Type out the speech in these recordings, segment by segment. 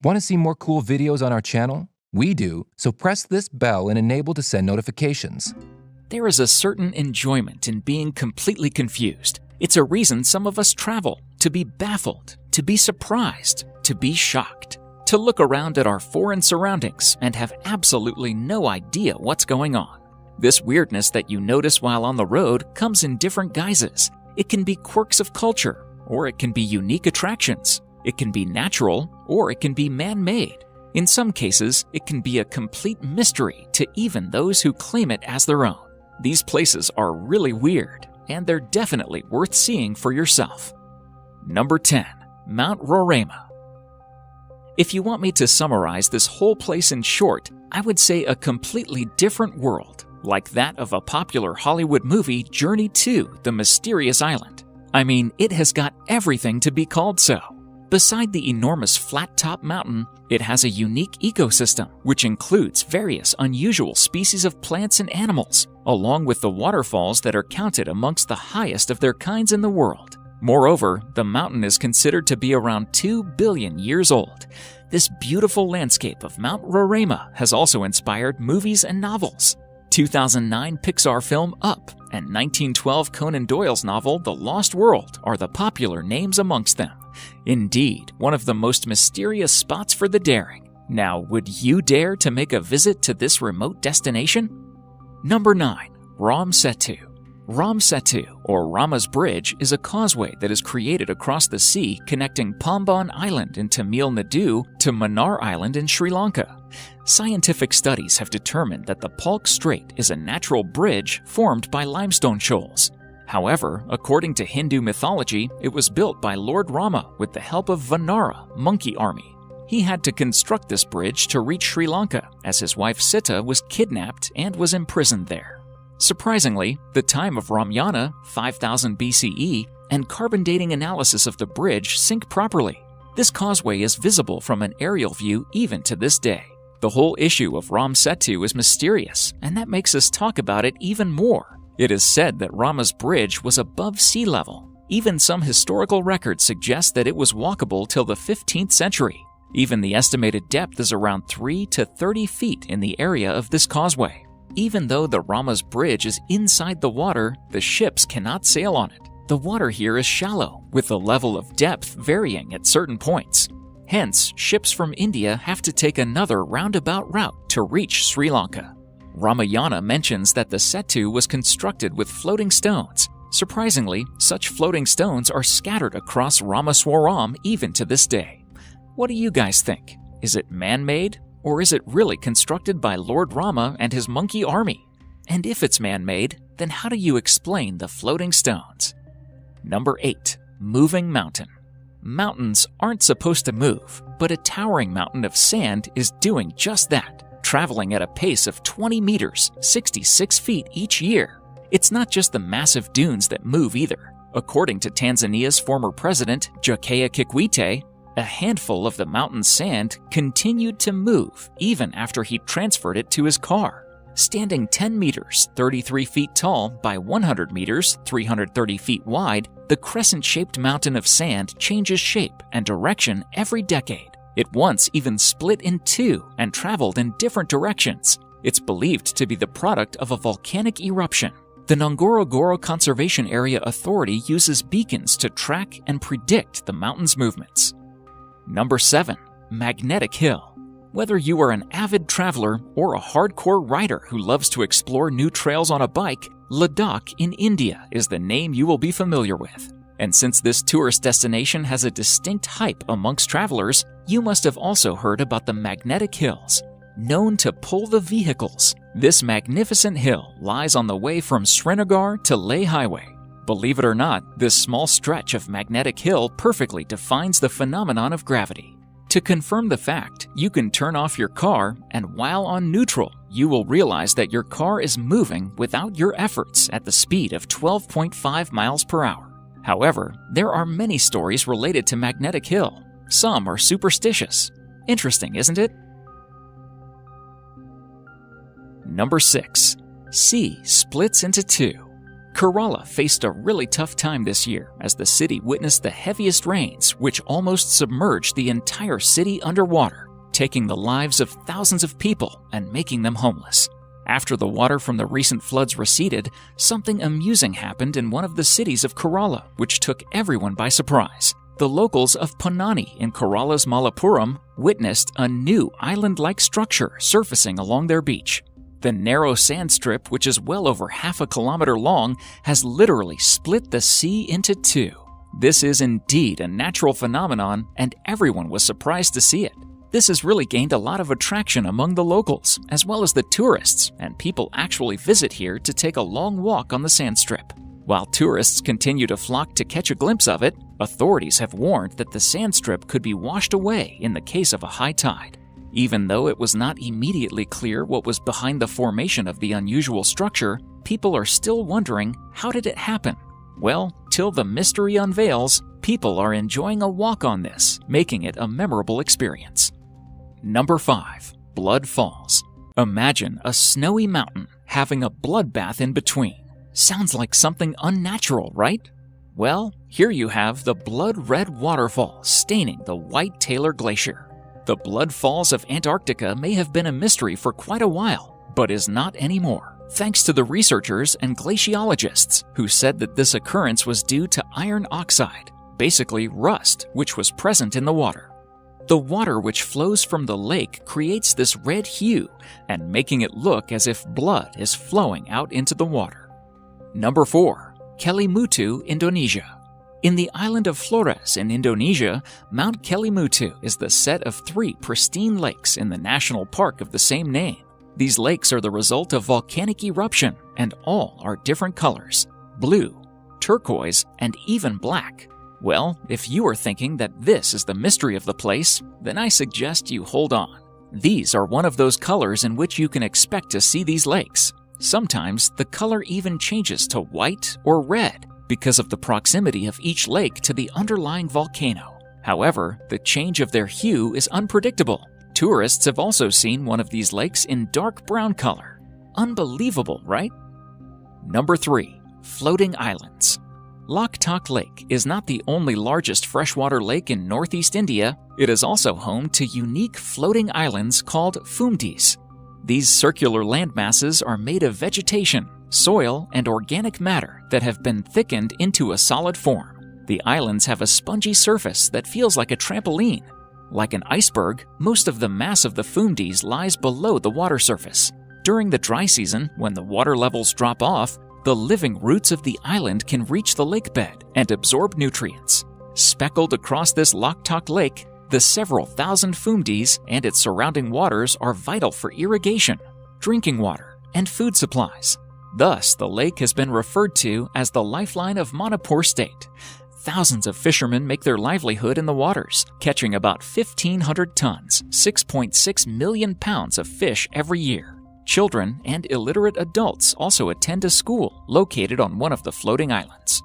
Want to see more cool videos on our channel? We do, so press this bell and enable to send notifications. There is a certain enjoyment in being completely confused. It's a reason some of us travel, to be baffled, to be surprised, to be shocked, to look around at our foreign surroundings and have absolutely no idea what's going on. This weirdness that you notice while on the road comes in different guises. It can be quirks of culture, or it can be unique attractions. It can be natural, or it can be man-made. In some cases, it can be a complete mystery to even those who claim it as their own. These places are really weird, and they're definitely worth seeing for yourself. Number 10. Mount Roraima. If you want me to summarize this whole place in short, I would say a completely different world, like that of a popular Hollywood movie, Journey to the Mysterious Island. I mean, it has got everything to be called so. Beside the enormous flat-top mountain, it has a unique ecosystem, which includes various unusual species of plants and animals, along with the waterfalls that are counted amongst the highest of their kinds in the world. Moreover, the mountain is considered to be around 2 billion years old. This beautiful landscape of Mount Roraima has also inspired movies and novels. 2009 Pixar film Up and 1912 Conan Doyle's novel The Lost World are the popular names amongst them. Indeed, one of the most mysterious spots for the daring. Now, would you dare to make a visit to this remote destination? Number 9. Ram Setu. Ram Setu, or Rama's Bridge, is a causeway that is created across the sea connecting Pamban Island in Tamil Nadu to Mannar Island in Sri Lanka. Scientific studies have determined that the Palk Strait is a natural bridge formed by limestone shoals. However, according to Hindu mythology, it was built by Lord Rama with the help of Vanara, monkey army. He had to construct this bridge to reach Sri Lanka, as his wife Sita was kidnapped and was imprisoned there. Surprisingly, the time of Ramayana, 5000 BCE, and carbon dating analysis of the bridge sync properly. This causeway is visible from an aerial view even to this day. The whole issue of Ram Setu is mysterious, and that makes us talk about it even more. It is said that Rama's Bridge was above sea level. Even some historical records suggest that it was walkable till the 15th century. Even the estimated depth is around 3 to 30 feet in the area of this causeway. Even though the Rama's Bridge is inside the water, the ships cannot sail on it. The water here is shallow, with the level of depth varying at certain points. Hence, ships from India have to take another roundabout route to reach Sri Lanka. Ramayana mentions that the Setu was constructed with floating stones. Surprisingly, such floating stones are scattered across Ramaswaram even to this day. What do you guys think? Is it man-made? Or is it really constructed by Lord Rama and his monkey army? And if it's man-made, then how do you explain the floating stones? Number 8. Moving Mountain. Mountains aren't supposed to move, but a towering mountain of sand is doing just that, traveling at a pace of 20 meters, 66 feet each year. It's not just the massive dunes that move either. According to Tanzania's former president, Jakaya Kikwete, a handful of the mountain's sand continued to move even after he transferred it to his car. Standing 10 meters, 33 feet tall by 100 meters, 330 feet wide, the crescent-shaped mountain of sand changes shape and direction every decade. It once even split in two and traveled in different directions. It's believed to be the product of a volcanic eruption. The Ngorongoro Conservation Area Authority uses beacons to track and predict the mountain's movements. Number 7. Magnetic Hill. Whether you are an avid traveler or a hardcore rider who loves to explore new trails on a bike, Ladakh in India is the name you will be familiar with. And since this tourist destination has a distinct hype amongst travelers, you must have also heard about the Magnetic Hills. Known to pull the vehicles, this magnificent hill lies on the way from Srinagar to Leh Highway. Believe it or not, this small stretch of Magnetic Hill perfectly defines the phenomenon of gravity. To confirm the fact, you can turn off your car, and while on neutral, you will realize that your car is moving without your efforts at the speed of 12.5 miles per hour. However, there are many stories related to Magnetic Hill. Some are superstitious. Interesting, isn't it? Number 6. Sea splits into two. Kerala faced a really tough time this year as the city witnessed the heaviest rains, which almost submerged the entire city underwater, taking the lives of thousands of people and making them homeless. After the water from the recent floods receded, something amusing happened in one of the cities of Kerala, which took everyone by surprise. The locals of Ponnani in Kerala's Malappuram witnessed a new island-like structure surfacing along their beach. The narrow sand strip, which is well over half a kilometer long, has literally split the sea into two. This is indeed a natural phenomenon, and everyone was surprised to see it. This has really gained a lot of attraction among the locals, as well as the tourists, and people actually visit here to take a long walk on the sand strip. While tourists continue to flock to catch a glimpse of it, authorities have warned that the sand strip could be washed away in the case of a high tide. Even though it was not immediately clear what was behind the formation of the unusual structure, people are still wondering, how did it happen? Well, till the mystery unveils, people are enjoying a walk on this, making it a memorable experience. Number 5. Blood Falls. Imagine a snowy mountain having a bloodbath in between. Sounds like something unnatural, right? Well, here you have the blood-red waterfall staining the White Taylor Glacier. The Blood Falls of Antarctica may have been a mystery for quite a while, but is not anymore, thanks to the researchers and glaciologists who said that this occurrence was due to iron oxide, basically rust, which was present in the water. The water which flows from the lake creates this red hue and making it look as if blood is flowing out into the water. Number 4. Kelimutu, Indonesia. In the island of Flores in Indonesia, Mount Kelimutu is the set of 3 pristine lakes in the national park of the same name. These lakes are the result of volcanic eruption, and all are different colors: blue, turquoise, and even black. Well, if you are thinking that this is the mystery of the place, then I suggest you hold on. These are one of those colors in which you can expect to see these lakes. Sometimes the color even changes to white or red because of the proximity of each lake to the underlying volcano. However, the change of their hue is unpredictable. Tourists have also seen one of these lakes in dark brown color. Unbelievable, right? Number 3. Floating Islands. Loktak Lake is not the only largest freshwater lake in northeast India. It is also home to unique floating islands called Fumdis. These circular landmasses are made of vegetation, soil, and organic matter that have been thickened into a solid form. The islands have a spongy surface that feels like a trampoline. Like an iceberg, most of the mass of the Fumdis lies below the water surface. During the dry season, when the water levels drop off, the living roots of the island can reach the lake bed and absorb nutrients. Speckled across this Loktak Lake, the several thousand Fumdis and its surrounding waters are vital for irrigation, drinking water, and food supplies. Thus, the lake has been referred to as the lifeline of Manipur State. Thousands of fishermen make their livelihood in the waters, catching about 1,500 tons, 6.6 million pounds of fish every year. Children and illiterate adults also attend a school located on one of the floating islands.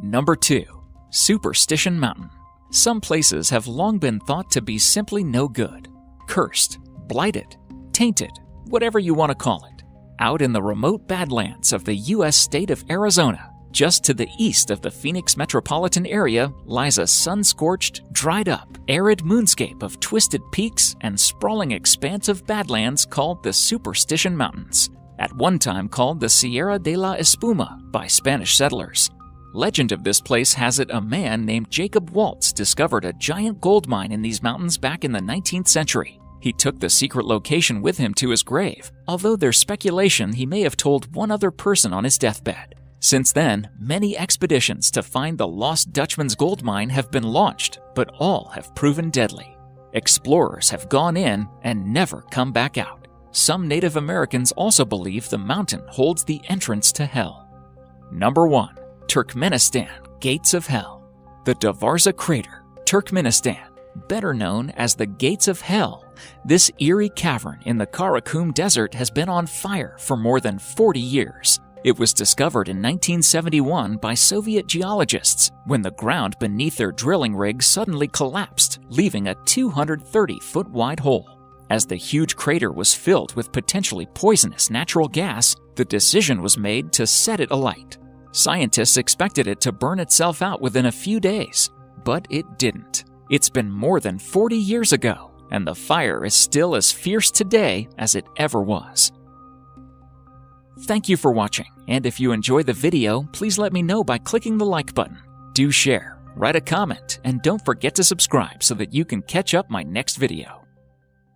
Number 2. Superstition Mountain. Some places have long been thought to be simply no good, cursed, blighted, tainted, whatever you want to call it. Out in the remote Badlands of the U.S. state of Arizona, just to the east of the Phoenix metropolitan area, lies a sun-scorched, dried-up, arid moonscape of twisted peaks and sprawling expanse of badlands called the Superstition Mountains, at one time called the Sierra de la Espuma by Spanish settlers. Legend of this place has it a man named Jacob Waltz discovered a giant gold mine in these mountains back in the 19th century. He took the secret location with him to his grave, although there's speculation he may have told one other person on his deathbed. Since then, many expeditions to find the lost Dutchman's gold mine have been launched, but all have proven deadly. Explorers have gone in and never come back out. Some Native Americans also believe the mountain holds the entrance to hell. Number 1. Turkmenistan, Gates of Hell. The Davarza Crater, Turkmenistan, better known as the Gates of Hell. This eerie cavern in the Karakum Desert has been on fire for more than 40 years. It was discovered in 1971 by Soviet geologists when the ground beneath their drilling rig suddenly collapsed, leaving a 230-foot-wide hole. As the huge crater was filled with potentially poisonous natural gas, the decision was made to set it alight. Scientists expected it to burn itself out within a few days, but it didn't. It's been more than 40 years ago, and the fire is still as fierce today as it ever was. Thank you for watching, and if you enjoy the video, please let me know by clicking the like button. Do share, write a comment, and don't forget to subscribe so that you can catch up my next video.